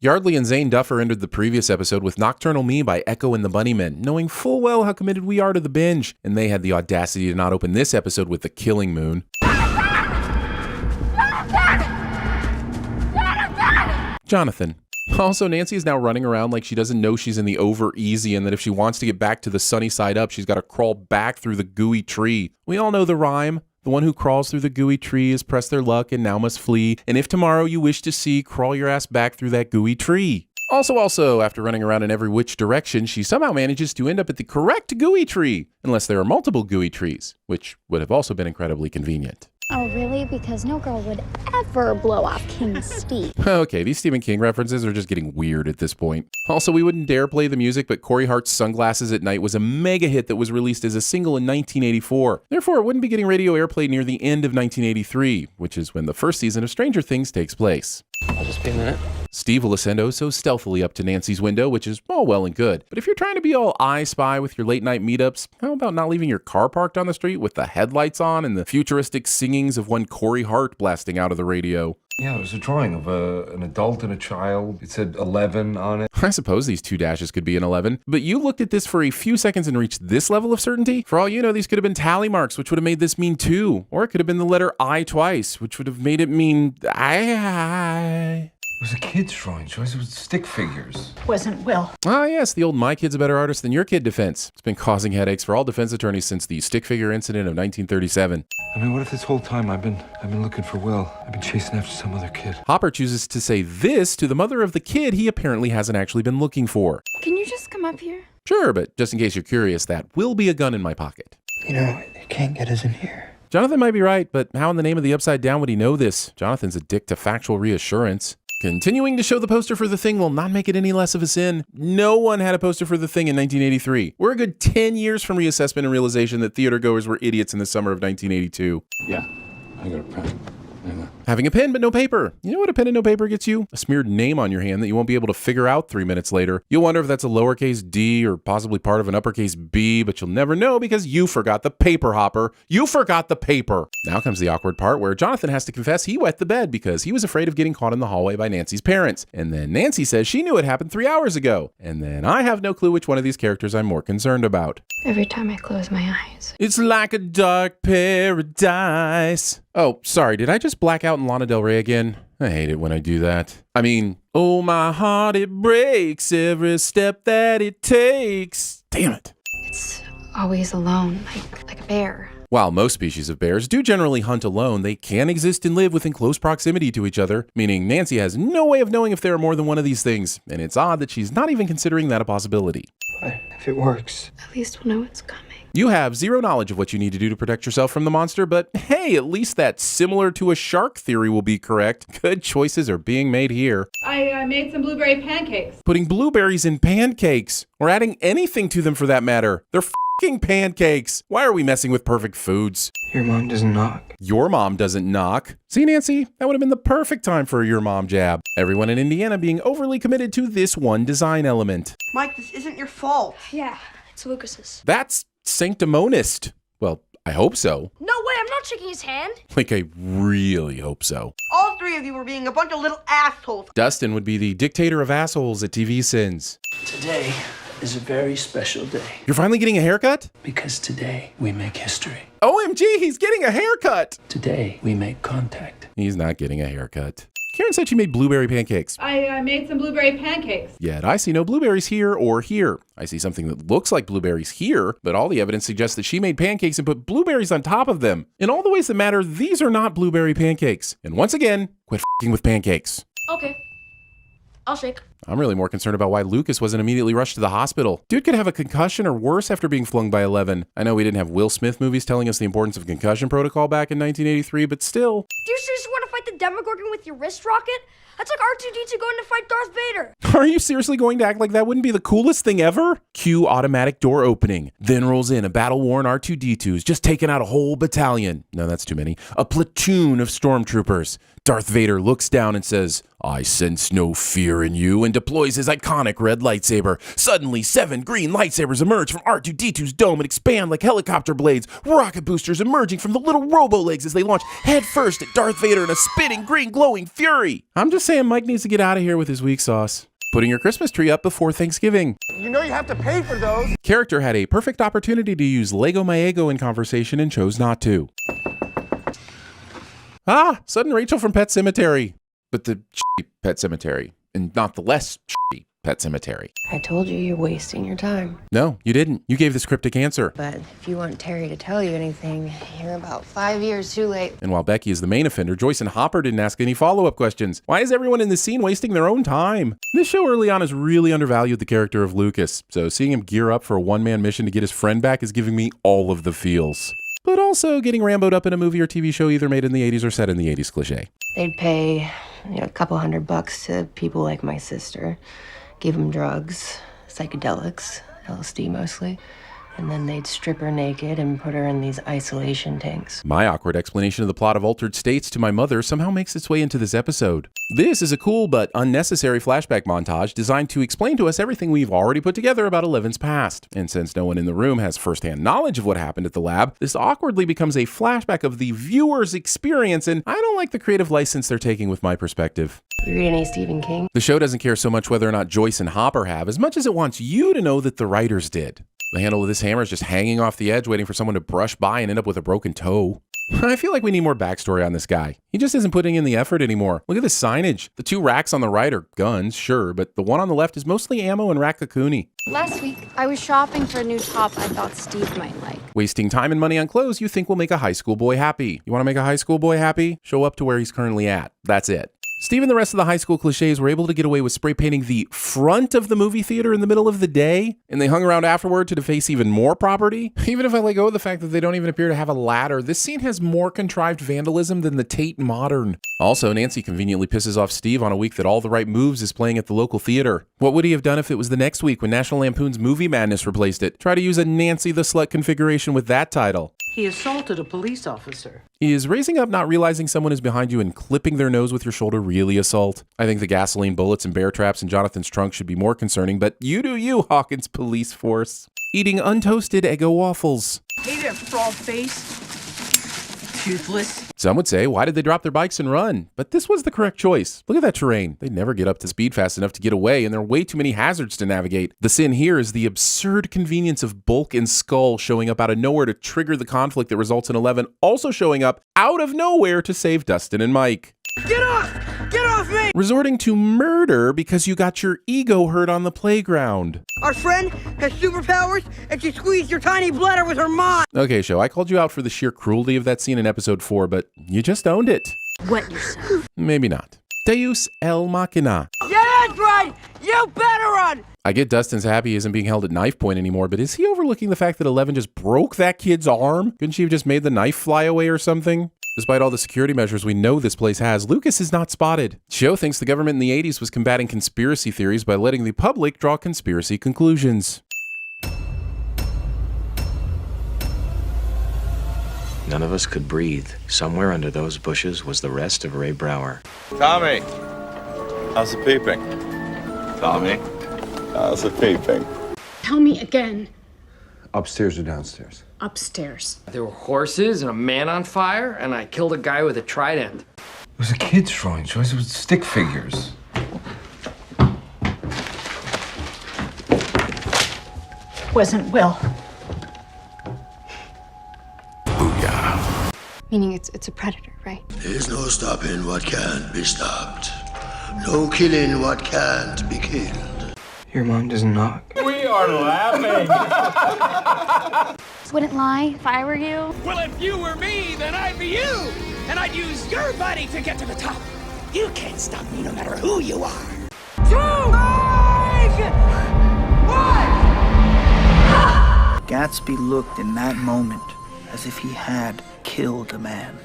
Yardley and Zane Duffer ended the previous episode with Nocturnal Me by Echo and the Bunnymen, knowing full well how committed we are to the binge, and they had the audacity to not open this episode with The Killing Moon. Jonathan. Also, Nancy is now running around like she doesn't know she's in the over easy and that if she wants to get back to the sunny side up, she's got to crawl back through the gooey tree. We all know the rhyme. The one who crawls through the gooey tree has pressed their luck and now must flee. And if tomorrow you wish to see, crawl your ass back through that gooey tree. Also, after running around in every which direction, she somehow manages to end up at the correct gooey tree, unless there are multiple gooey trees, which would have also been incredibly convenient. Oh, really? Because no girl would ever blow off King's Speed. Okay, these Stephen King references are just getting weird at this point. Also, we wouldn't dare play the music, but Corey Hart's Sunglasses at Night was a mega hit that was released as a single in 1984. Therefore, it wouldn't be getting radio airplay near the end of 1983, which is when the first season of Stranger Things takes place. I'll just be a minute. Steve will ascend so stealthily up to Nancy's window, which is all well and good. But if you're trying to be all I Spy with your late night meetups, how about not leaving your car parked on the street with the headlights on and the futuristic singings of one Corey Hart blasting out of the radio? Yeah, it was a drawing of an adult and a child. It said 11 on it. I suppose these two dashes could be an 11, but you looked at this for a few seconds and reached this level of certainty? For all you know, these could have been tally marks, which would have made this mean 2. Or it could have been the letter I twice, which would have made it mean I. It was a kid's drawing, Joyce. It was stick figures. Wasn't Will. Ah, yes, the old my kid's a better artist than your kid defense. It's been causing headaches for all defense attorneys since the stick figure incident of 1937. I mean, what if this whole time I've been looking for Will? I've been chasing after some other kid. Hopper chooses to say this to the mother of the kid he apparently hasn't actually been looking for. Can you just come up here? Sure, but just in case you're curious, that will be a gun in my pocket. You know, they can't get us in here. Jonathan might be right, but how in the name of the Upside Down would he know this? Jonathan's a dick to factual reassurance. Continuing to show the poster for The Thing will not make it any less of a sin. No one had a poster for The Thing in 1983. We're a good 10 years from reassessment and realization that theater goers were idiots in the summer of 1982. Yeah, I got a pen. Having a pen but no paper. You know what a pen and no paper gets you? A smeared name on your hand that you won't be able to figure out 3 minutes later. You'll wonder if that's a lowercase d or possibly part of an uppercase B, but you'll never know because you forgot the paper, Hopper. You forgot the paper. Now comes the awkward part where Jonathan has to confess he wet the bed because he was afraid of getting caught in the hallway by Nancy's parents. And then Nancy says she knew it happened 3 hours ago. And then I have no clue which one of these characters I'm more concerned about. Every time I close my eyes. It's like a dark paradise. Oh, sorry, did I just black out in Lana Del Rey again? I hate it when I do that. I mean, oh my heart, it breaks every step that it takes. Damn it. It's always alone, like a bear. While most species of bears do generally hunt alone, they can exist and live within close proximity to each other, meaning Nancy has no way of knowing if there are more than one of these things, and it's odd that she's not even considering that a possibility. But if it works, At least we'll know it's coming. You have zero knowledge of what you need to do to protect yourself from the monster, but hey, at least that similar to a shark theory will be correct. Good choices are being made here. I made some blueberry pancakes. Putting blueberries in pancakes, or adding anything to them for that matter. They're f***ing pancakes. Why are we messing with perfect foods? your mom doesn't knock. Your mom doesn't knock. See, Nancy, that would have been the perfect time for a your mom jab. Everyone in Indiana being overly committed to this one design element. Mike, this isn't your fault. Yeah, it's Lucas's. That's sanctimonist. Well, I hope so. No way, I'm not shaking his hand. Like, I really hope so. All three of you were being a bunch of little assholes. Dustin would be the dictator of assholes at TVsins. Today is a very special day You're finally getting a haircut? because today we make history. OMG, he's getting a haircut! Today we make contact. He's not getting a haircut. Karen said she made blueberry pancakes. I made some blueberry pancakes. Yet I see no blueberries here or here. I see something that looks like blueberries here, but all the evidence suggests that she made pancakes and put blueberries on top of them. In all the ways that matter, these are not blueberry pancakes. And once again, quit f***ing with pancakes. Okay, I'll shake. I'm really more concerned about why Lucas wasn't immediately rushed to the hospital. Dude could have a concussion or worse after being flung by 11. I know we didn't have Will Smith movies telling us the importance of concussion protocol back in 1983, but still. Do you seriously want to fight the Demogorgon with your wrist rocket? That's like R2-D2 going to fight Darth Vader. Are you seriously going to act like that wouldn't be the coolest thing ever? Cue automatic door opening. Then rolls in a battle-worn R2-D2's just taking out a whole battalion. No, that's too many. A platoon of stormtroopers. Darth Vader looks down and says, "I sense no fear in you," and deploys his iconic red lightsaber. Suddenly, 7 green lightsabers emerge from R2-D2's dome and expand like helicopter blades. Rocket boosters emerging from the little robo-legs as they launch headfirst at Darth Vader in a spinning spitting green glowing fury. I'm just saying Mike needs to get out of here with his weak sauce. Putting your Christmas tree up before Thanksgiving. You know you have to pay for those. Character had a perfect opportunity to use Lego My Ego in conversation and chose not to. Ah, sudden Rachel from Pet Sematary. But the shitty Pet Cemetery, and not the less shitty Pet Cemetery. I told you you're wasting your time. No, you didn't. You gave this cryptic answer. But if you want Terry to tell you anything, you're about 5 years too late. And while Becky is the main offender, Joyce and Hopper didn't ask any follow-up questions. Why is everyone in this scene wasting their own time? This show early on has really undervalued the character of Lucas, so seeing him gear up for a one-man mission to get his friend back is giving me all of the feels. But also, getting Rambo'd up in a movie or TV show either made in the 80s or set in the 80s cliche. They'd pay a couple $100 to people like my sister, give them drugs, psychedelics, LSD mostly, and then they'd strip her naked and put her in these isolation tanks. My awkward explanation of the plot of Altered States to my mother somehow makes its way into this episode. This is a cool but unnecessary flashback montage designed to explain to us everything we've already put together about Eleven's past. And since no one in the room has firsthand knowledge of what happened at the lab, this awkwardly becomes a flashback of the viewer's experience, and I don't like the creative license they're taking with my perspective. You read any Stephen King? The show doesn't care so much whether or not Joyce and Hopper have, as much as it wants you to know that the writers did. The handle of this hammer is just hanging off the edge, waiting for someone to brush by and end up with a broken toe. I feel like we need more backstory on this guy. He just isn't putting in the effort anymore. Look at the signage. The two racks on the right are guns, sure, but the one on the left is mostly ammo and raccacoonie. Last week, I was shopping for a new top I thought Steve might like. Wasting time and money on clothes you think will make a high school boy happy. You want to make a high school boy happy? Show up to where he's currently at. That's it. Steve and the rest of the high school cliches were able to get away with spray painting the front of the movie theater in the middle of the day, and they hung around afterward to deface even more property. Even if I let go of the fact that they don't even appear to have a ladder, this scene has more contrived vandalism than the Tate Modern. Also, Nancy conveniently pisses off Steve on a week that All the Right Moves is playing at the local theater. What would he have done if it was the next week when National Lampoon's Movie Madness replaced it? Try to use a Nancy the Slut configuration with that title. He assaulted a police officer. Is raising up not realizing someone is behind you and clipping their nose with your shoulder really assault? I think the gasoline bullets and bear traps in Jonathan's trunk should be more concerning, but you do you, Hawkins police force. Eating untoasted Eggo waffles. Hey there, frog face. Toothless. Some would say, why did they drop their bikes and run? But this was the correct choice. Look at that terrain. They never get up to speed fast enough to get away, and there are way too many hazards to navigate. The sin here is the absurd convenience of Bulk and Skull showing up out of nowhere to trigger the conflict that results in 11 also showing up out of nowhere to save Dustin and Mike. Get off! Get off me! Resorting to murder because you got your ego hurt on the playground. Our friend has superpowers and she squeezed your tiny bladder with her mind. Okay, show, I called you out for the sheer cruelty of that scene in episode 4, but you just owned it. Wet yourself. Maybe not. Deus El Machina. Yeah, that's right! You better run! I get Dustin's happy he isn't being held at knife point anymore, but is he overlooking the fact that 11 just broke that kid's arm? Couldn't she have just made the knife fly away or something? Despite all the security measures we know this place has, Lucas is not spotted. Show thinks the government in the 80s was combating conspiracy theories by letting the public draw conspiracy conclusions. None of us could breathe. Somewhere under those bushes was the rest of Ray Brower. Tommy, how's the peeping? Tommy, how's the peeping? Tell me again. Upstairs or downstairs? Upstairs. There were horses and a man on fire, and I killed a guy with a trident. It was a kid's drawing, Joyce. It was stick figures. Wasn't Will. Booyah. Meaning it's a predator, right? There's no stopping what can't be stopped. No killing what can't be killed. Your mom doesn't knock. We are laughing. Wouldn't lie if I were you. Well, if you were me, then I'd be you. And I'd use your body to get to the top. You can't stop me no matter who you are. 2, 5, 1! Gatsby looked in that moment as if he had killed a man.